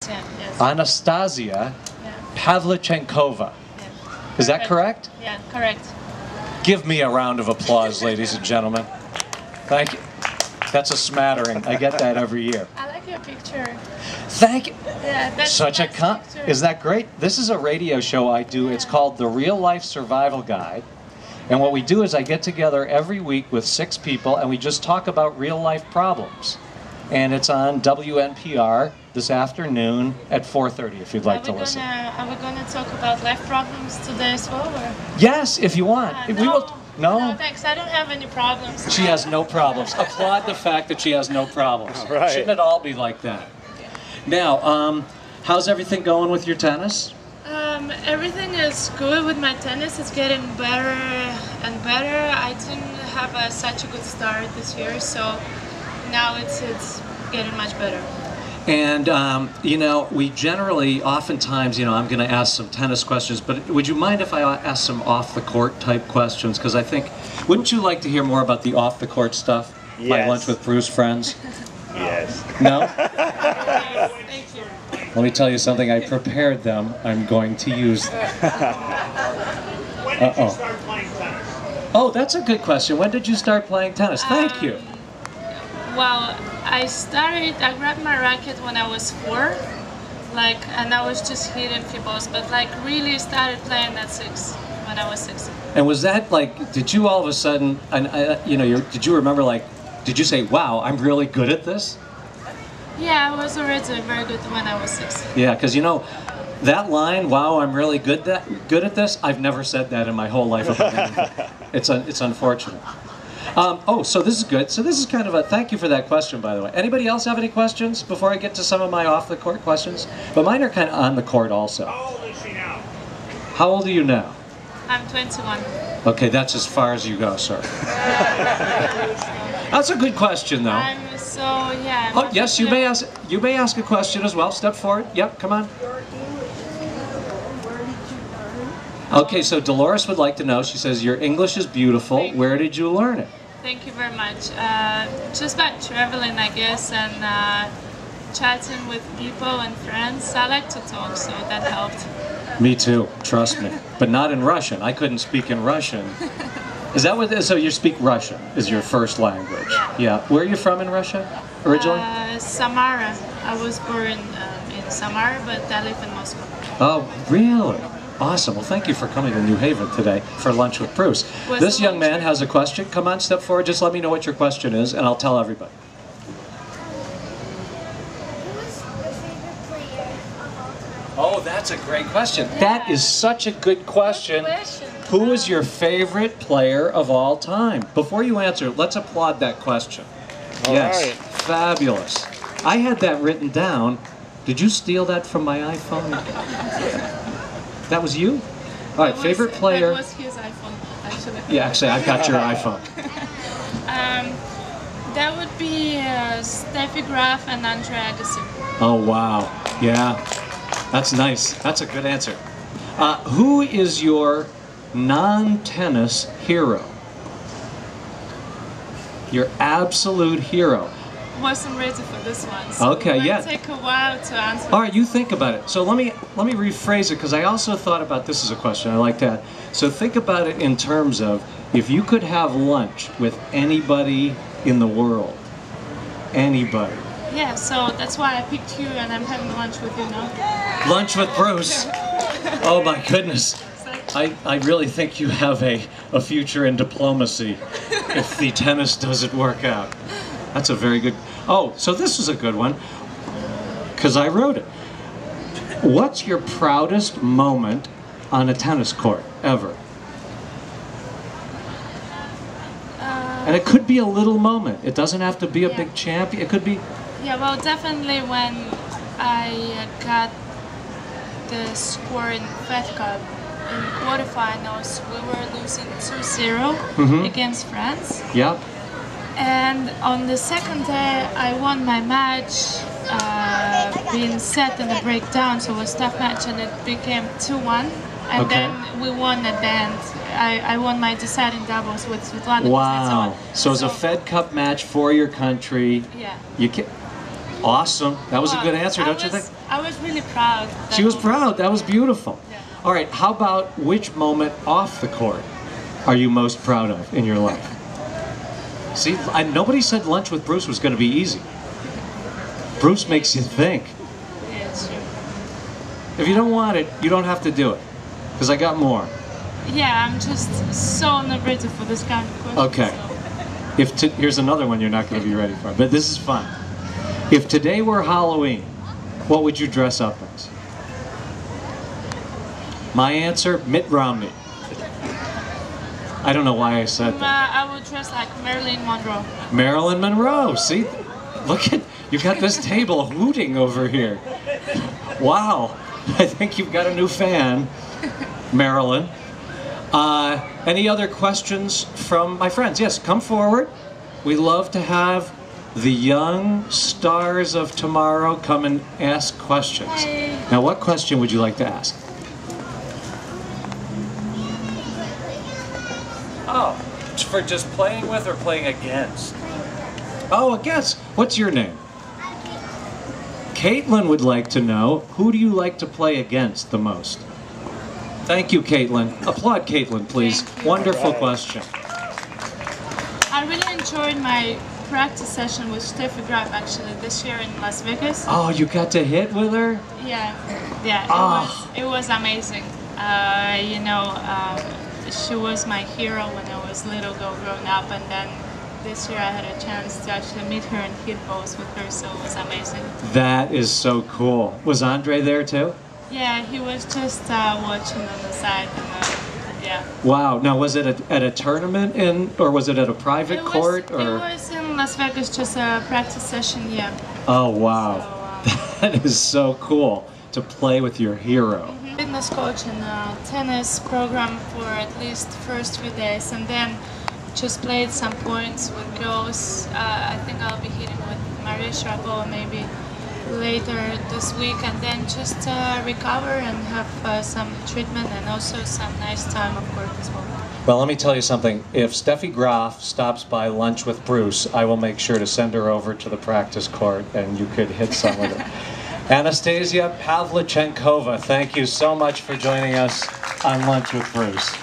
Yeah, yes. Anastasia Pavlyuchenkova. Yeah. Is that correct? Yeah, correct. Give me a round of applause, ladies and gentlemen. Thank you. That's a smattering. I get that every year. I like your picture. Thank you. Yeah, that's Such a picture. Isn't that great? This is a radio show I do. It's called The Real Life Survival Guide. And what we do is I get together every week with 6 people and we just talk about real life problems. And it's on WNPR this afternoon at 4:30 if you'd like to listen. Are we going to talk about life problems today as well? Or? Yes, if you want. No, thanks. I don't have any problems. She has no problems. Applaud the fact that she has no problems. Right. Shouldn't it all be like that? Now, how's everything going with your tennis? Everything is good with my tennis. It's getting better and better. I didn't have such a good start this year, so now it's getting much better. And, you know, we generally, oftentimes, you know, I'm going to ask some tennis questions, but would you mind if I ask some off-the-court type questions? Because I think, wouldn't you like to hear more about the off-the-court stuff? Yes. My Lunch with Bruce friends? Yes. No? Thank you. Let me tell you something. I prepared them. I'm going to use them. When did you start playing tennis? Oh, that's a good question. When did you start playing tennis? Thank you. Well, I grabbed my racket when I was 4, and I was just hitting few balls, but really started playing at 6, when I was 6. And was that did you all of a sudden, you know, did you remember did you say, wow, I'm really good at this? Yeah, I was already very good when I was 6. Yeah, because you know, that line, wow, I'm really good at this, I've never said that in my whole life about anything. It's unfortunate. Oh, so this is good. So this is kind of a, thank you for that question, by the way. Anybody else have any questions before I get to some of my off-the-court questions? But mine are kind of on the court also. How old is she now? How old are you now? I'm 21. Okay, that's as far as you go, sir. That's a good question, though. I'm yes, you may ask a question as well. Step forward. Yep, come on. Okay, so Dolores would like to know, she says, your English is beautiful. Where did you learn it? Thank you very much. Just by traveling, I guess, and chatting with people and friends. I like to talk, so that helped. Me too, trust me. But not in Russian. I couldn't speak in Russian. Is that what, so you speak Russian is your first language? Yeah. Where are you from in Russia, originally? Samara. I was born in Samara, but I live in Moscow. Oh, really? Awesome. Well, thank you for coming to New Haven today for Lunch with Bruce. This young man has a question. Come on, step forward. Just let me know what your question is, and I'll tell everybody. Oh, that's a great question. Yeah. That is such a good question. Who is your favorite player of all time? Before you answer, let's applaud that question. Yes, right. Fabulous. I had that written down. Did you steal that from my iPhone? That was you? All right, favorite player. That was his iPhone, actually. Yeah, actually, I've got your iPhone. That would be Steffi Graf and Andre Agassi. Oh, wow. Yeah, that's nice. That's a good answer. Who is your non-tennis hero? Your absolute hero. Wasn't ready for this one, so okay, it might take a while to answer. All right, you think about it. So let me rephrase it, because I also thought about this as a question. I like that. So think about it in terms of if you could have lunch with anybody in the world, anybody. Yeah, so that's why I picked you, and I'm having lunch with you now. Lunch with Bruce. Oh my goodness. I really think you have a future in diplomacy if the tennis doesn't work out. That's a very good... Oh, so this is a good one, because I wrote it. What's your proudest moment on a tennis court, ever? And it could be a little moment. It doesn't have to be a big champion. It could be... Yeah, well, definitely when I got the score in Fed Cup in quarterfinals, we were losing 2-0 against France. Yeah. And on the second day, I won my match, being set in a breakdown, so it was a tough match, and it became 2-1. And then we won at the end. I won my deciding doubles with Svetlana. Wow. So it was a Fed Cup match for your country. Yeah. You can... Awesome. That was a good answer, don't you think? I was really proud. She was proud. That was beautiful. Yeah. All right, how about which moment off the court are you most proud of in your life? See, nobody said lunch with Bruce was going to be easy. Bruce makes you think. Yeah, it's true. If you don't want it, you don't have to do it. Because I got more. Yeah, I'm just so not ready for this kind of question. Okay. So. Here's another one you're not going to be ready for, but this is fun. If today were Halloween, what would you dress up as? My answer, Mitt Romney. I don't know why I said that. I would dress like Marilyn Monroe. Marilyn Monroe. See, look at, you got this table hooting over here. Wow. I think you've got a new fan, Marilyn. Any other questions from my friends? Yes, come forward. We love to have the young stars of tomorrow come and ask questions. Hey. Now, what question would you like to ask? Oh, it's for just playing with or playing against? Oh, against. What's your name? Caitlin would like to know, who do you like to play against the most? Thank you, Caitlin. Applaud Caitlin, please. Wonderful question. I really enjoyed my practice session with Steffi Graf actually this year in Las Vegas. Oh, you got to hit with her? Yeah, it was amazing. You know, she was my hero when I was little growing up, and then this year I had a chance to actually meet her and hit balls with her, so it was amazing. That is so cool. Was Andre there too? Yeah, he was just watching on the side. And, yeah. Wow. Now, was it at a tournament or was it at a private court? Or? It was in Las Vegas, just a practice session, yeah. Oh, wow. So, that is so cool to play with your hero. Fitness coach and a tennis program for at least first few days, and then just played some points with girls. I think I'll be hitting with Maria Sharapova maybe later this week, and then just recover and have some treatment and also some nice time of course as well. Well, let me tell you something. If Steffi Graf stops by lunch with Bruce, I will make sure to send her over to the practice court and you could hit some with her. Anastasia Pavlyuchenkova, thank you so much for joining us on Lunch with Bruce.